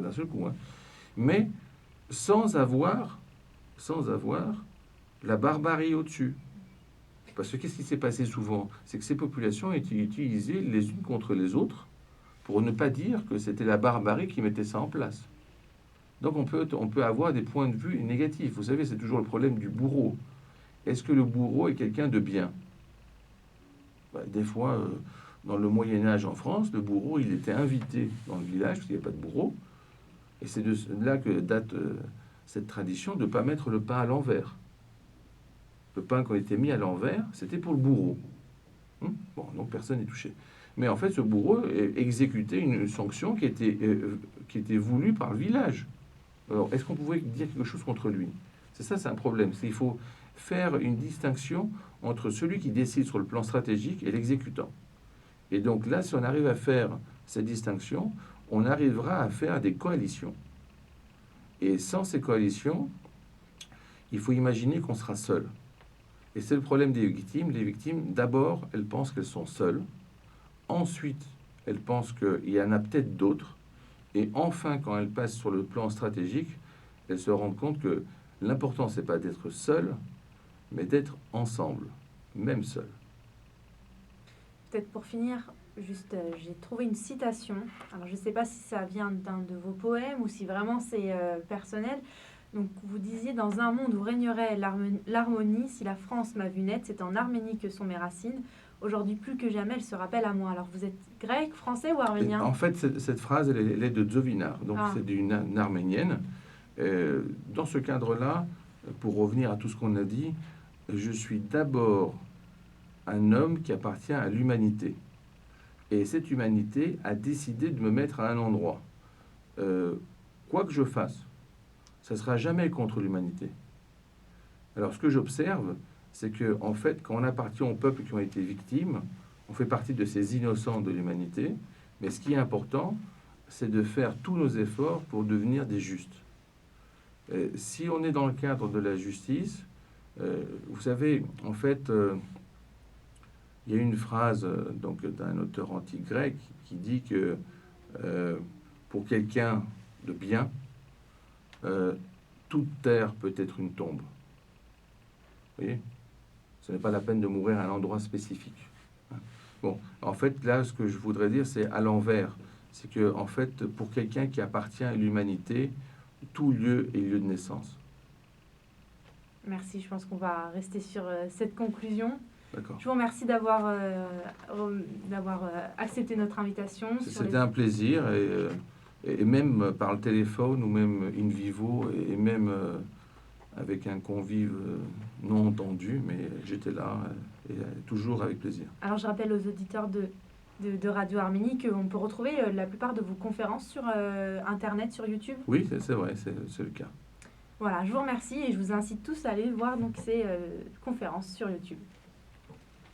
disparaître d'un seul coup, hein. Mais sans avoir la barbarie au-dessus. Parce que qu'est-ce qui s'est passé souvent? C'est que ces populations étaient utilisées les unes contre les autres pour ne pas dire que c'était la barbarie qui mettait ça en place. Donc on peut avoir des points de vue négatifs. Vous savez, c'est toujours le problème du bourreau. Est-ce que le bourreau est quelqu'un de bien? Des fois, dans le Moyen Âge en France, le bourreau, il était invité dans le village, parce qu'il n'y avait pas de bourreau. Et c'est de là que date cette tradition de ne pas mettre le pain à l'envers. Le pain, quand il était mis à l'envers, c'était pour le bourreau. Bon, donc personne n'est touché. Mais en fait, ce bourreau exécutait une sanction qui était voulue par le village. Alors, est-ce qu'on pouvait dire quelque chose contre lui? C'est ça, c'est un problème. Il faut faire une distinction entre celui qui décide sur le plan stratégique et l'exécutant. Et donc là, si on arrive à faire cette distinction, on arrivera à faire des coalitions. Et sans ces coalitions, il faut imaginer qu'on sera seul. Et c'est le problème des victimes. Les victimes, d'abord, elles pensent qu'elles sont seules. Ensuite, elles pensent qu'il y en a peut-être d'autres. Et enfin, quand elles passent sur le plan stratégique, elles se rendent compte que l'important, c'est pas d'être seul, mais d'être ensemble, même seul. Peut-être pour finir, juste, j'ai trouvé une citation. Alors, je ne sais pas si ça vient d'un de vos poèmes ou si vraiment c'est personnel. Donc, vous disiez, dans un monde où régnerait l'harmonie, si la France m'a vu naître, c'est en Arménie que sont mes racines. Aujourd'hui, plus que jamais, elle se rappelle à moi. Alors, vous êtes grec, français ou arménien? En fait, cette phrase, elle est de Zovinar, donc c'est une arménienne. Dans ce cadre-là, pour revenir à tout ce qu'on a dit, je suis d'abord un homme qui appartient à l'humanité. Et cette humanité a décidé de me mettre à un endroit. Quoi que je fasse, ça ne sera jamais contre l'humanité. Alors, ce que j'observe, c'est que, en fait, quand on appartient aux peuples qui ont été victimes, on fait partie de ces innocents de l'humanité. Mais ce qui est important, c'est de faire tous nos efforts pour devenir des justes. Si on est dans le cadre de la justice, vous savez, en fait, il y a une phrase donc d'un auteur antique grec qui dit que pour quelqu'un de bien, toute terre peut être une tombe. Vous voyez? Ce n'est pas la peine de mourir à un endroit spécifique. Bon, en fait, là, ce que je voudrais dire, c'est à l'envers. C'est que, en fait, pour quelqu'un qui appartient à l'humanité, tout lieu est lieu de naissance. Merci, je pense qu'on va rester sur cette conclusion. D'accord. Je vous remercie d'avoir accepté notre invitation. C'était un plaisir, et même par le téléphone, ou même in vivo, et même avec un convive non entendu, mais j'étais là, et toujours avec plaisir. Alors, je rappelle aux auditeurs de Radio Arménie qu'on peut retrouver la plupart de vos conférences sur Internet, sur YouTube. Oui, c'est vrai, c'est le cas. Voilà, je vous remercie et je vous incite tous à aller voir donc, ces conférences sur YouTube.